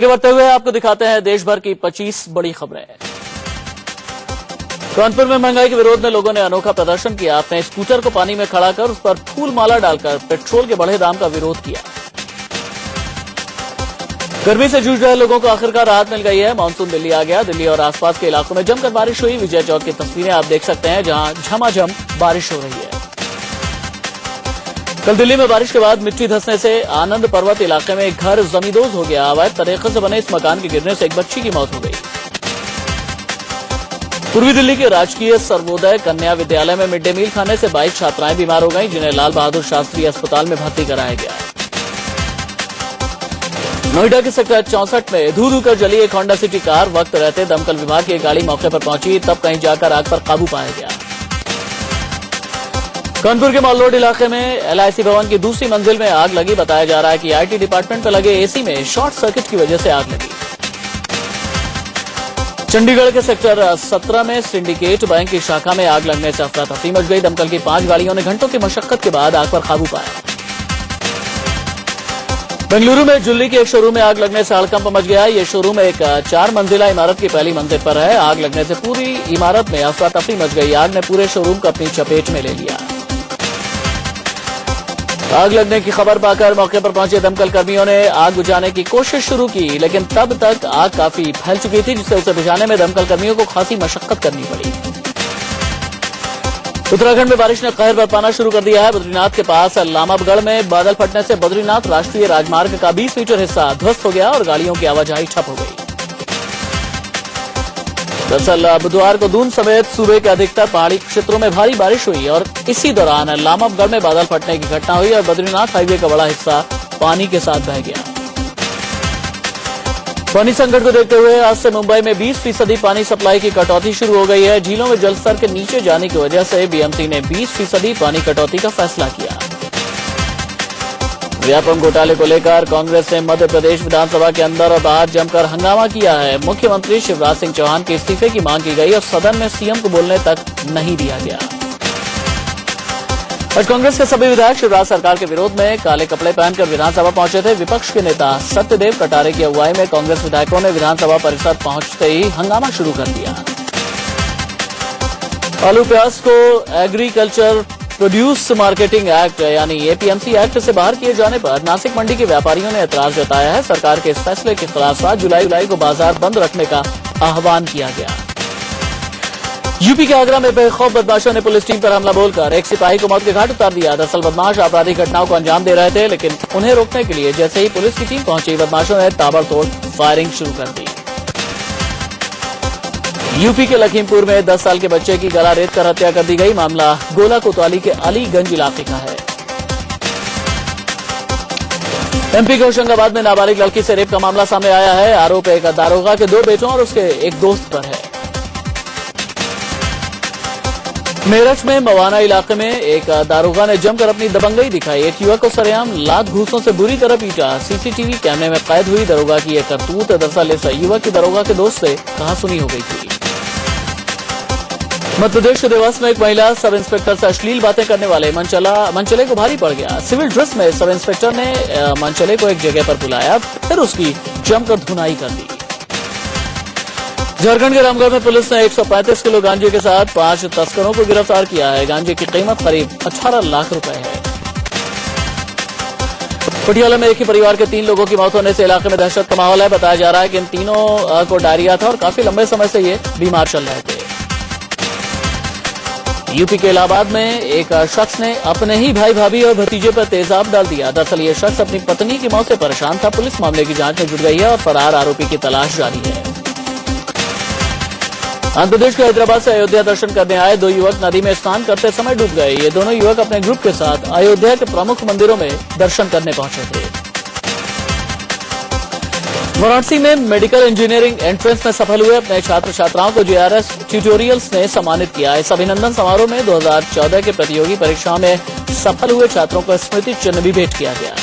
आगे बढ़ते हुए आपको दिखाते हैं देश भर की 25 बड़ी खबरें। कानपुर में महंगाई के विरोध में लोगों ने अनोखा प्रदर्शन किया। अपने स्कूटर को पानी में खड़ा कर उस पर फूल माला डालकर पेट्रोल के बढ़े दाम का विरोध किया। गर्मी से जूझ रहे लोगों को आखिरकार राहत मिल गई है। मानसून दिल्ली आ गया। दिल्ली और आसपास के इलाकों में जमकर बारिश हुई। विजय चौक की तस्वीरें आप देख सकते हैं, जहां झमाझम बारिश हो रही है। कल दिल्ली में बारिश के बाद मिट्टी धंसने से आनंद पर्वत इलाके में एक घर जमींदोज हो गया। अवैध तरीके से बने इस मकान के गिरने से एक बच्ची की मौत हो गई। पूर्वी दिल्ली के राजकीय सर्वोदय कन्या विद्यालय में मिड डे मील खाने से 22 छात्राएं बीमार हो गईं, जिन्हें लाल बहादुर शास्त्री अस्पताल में भर्ती कराया गया। नोएडा के सेक्टर 64 में धू धू कर जली एक होंडा सिटी कार। वक्त रहते दमकल विभाग की एक गाड़ी मौके पर पहुंची, तब कहीं जाकर आग पर काबू पाया गया। कानपुर के मॉल रोड इलाके में LIC भवन की दूसरी मंजिल में आग लगी। बताया जा रहा है कि IT डिपार्टमेंट पर लगे AC में शॉर्ट सर्किट की वजह से आग लगी। चंडीगढ़ के सेक्टर 17 में सिंडिकेट बैंक की शाखा में आग लगने से अफरा तफरी मच गई। दमकल की 5 गाड़ियों ने घंटों की मशक्कत के बाद आग पर काबू पाया। बेंगलुरु में ज्वेलरी के एक शोरूम में आग लगने से हड़कंप मच गया। ये शोरूम एक 4 मंजिला इमारत की पहली मंजिल पर है। आग लगने से पूरी इमारत में अफरा तफरी मच गई। आग ने पूरे शोरूम को अपनी चपेट में ले लिया। आग लगने की खबर पाकर मौके पर पहुंचे दमकल कर्मियों ने आग बुझाने की कोशिश शुरू की, लेकिन तब तक आग काफी फैल चुकी थी, जिससे उसे बुझाने में दमकल कर्मियों को खासी मशक्कत करनी पड़ी। उत्तराखंड में बारिश ने कहर बरपाना शुरू कर दिया है। बद्रीनाथ के पास लामबगढ़ में बादल फटने से बद्रीनाथ राष्ट्रीय राजमार्ग का 20 मीटर हिस्सा ध्वस्त हो गया और गाड़ियों की आवाजाही ठप हो गई। दरअसल बुधवार को दून समेत सूबे के अधिकतर पहाड़ी क्षेत्रों में भारी बारिश हुई और इसी दौरान लामबगढ़ में बादल फटने की घटना हुई और बद्रीनाथ हाईवे का बड़ा हिस्सा पानी के साथ बह गया। पानी संकट को देखते हुए आज से मुंबई में 20% पानी सप्लाई की कटौती शुरू हो गई है। झीलों में जलस्तर के नीचे जाने की वजह से BMC ने 20% पानी कटौती का फैसला किया। व्यापम घोटाले को लेकर कांग्रेस ने मध्य प्रदेश विधानसभा के अंदर और बाहर जमकर हंगामा किया है। मुख्यमंत्री शिवराज सिंह चौहान के इस्तीफे की मांग की गई और सदन में CM को बोलने तक नहीं दिया गया। आज कांग्रेस के सभी विधायक शिवराज सरकार के विरोध में काले कपड़े पहनकर विधानसभा पहुंचे थे। विपक्ष के नेता सत्यदेव कटारे की अगुवाई में कांग्रेस विधायकों ने विधानसभा परिसर पहुंचते ही हंगामा शुरू कर दिया। आलू प्याज को एग्रीकल्चर प्रोड्यूस मार्केटिंग एक्ट यानी APMC एक्ट से बाहर किए जाने पर नासिक मंडी के व्यापारियों ने एतराज जताया है। सरकार के इस फैसले के खिलाफ 7 जुलाई को बाजार बंद रखने का आह्वान किया गया। यूपी के आगरा में बेखौफ बदमाशों ने पुलिस टीम पर हमला बोलकर एक सिपाही को मौत के घाट उतार दिया। दरअसल बदमाश आपराधिक घटनाओं को अंजाम दे रहे थे, लेकिन उन्हें रोकने के लिए जैसे ही पुलिस की टीम पहुंची, बदमाशों ने ताबड़तोड़ फायरिंग शुरू कर दी। यूपी के लखीमपुर में 10 साल के बच्चे की गला रेत कर हत्या कर दी गई। मामला गोला कोतवाली के अलीगंज इलाके का है। MP के होशंगाबाद में नाबालिग लड़की से रेप का मामला सामने आया है। आरोप एक दारोगा के 2 बेटों और उसके एक दोस्त पर है। मेरठ में मवाना इलाके में एक दारोगा ने जमकर अपनी दबंगई दिखाई। एक युवक को सरेआम लात घूसों से बुरी तरह पीटा। CCTV कैमरे में कैद हुई दरोगा की एक करतूत। दरअसल इस युवक की दरोगा के दोस्त से कहासुनी हो गई थी। मध्य प्रदेश के देवास में एक महिला सब इंस्पेक्टर से अश्लील बातें करने वाले मनचले को भारी पड़ गया। सिविल ड्रेस में सब इंस्पेक्टर ने मनचले को एक जगह पर बुलाया, फिर उसकी जमकर धुनाई कर दी। झारखंड के रामगढ़ में पुलिस ने 135 किलो गांजे के साथ 5 तस्करों को गिरफ्तार किया है। गांजे की कीमत करीब 18 लाख रुपए है। पटियाला में एक ही परिवार के 3 लोगों की मौत होने से इलाके में दहशत का माहौल है। बताया जा रहा है कि इन तीनों को डायरिया था और काफी लंबे समय से ये बीमार चल रहे थे। यूपी के इलाहाबाद में एक शख्स ने अपने ही भाई भाभी और भतीजे पर तेजाब डाल दिया। दरअसल ये शख्स अपनी पत्नी की मौत से परेशान था। पुलिस मामले की जांच में जुट गई है और फरार आरोपी की तलाश जारी है। आंध्र प्रदेश के हैदराबाद से अयोध्या दर्शन करने आए 2 युवक नदी में स्नान करते समय डूब गए। ये दोनों युवक अपने ग्रुप के साथ अयोध्या के प्रमुख मंदिरों में दर्शन करने पहुंचे थे। वाराणसी में मेडिकल इंजीनियरिंग एंट्रेंस में सफल हुए अपने छात्र छात्राओं को JRS ट्यूटोरियल्स ने सम्मानित किया। इस अभिनंदन समारोह में 2014 के प्रतियोगी परीक्षाओं में सफल हुए छात्रों को स्मृति चिन्ह भी भेंट किया गया।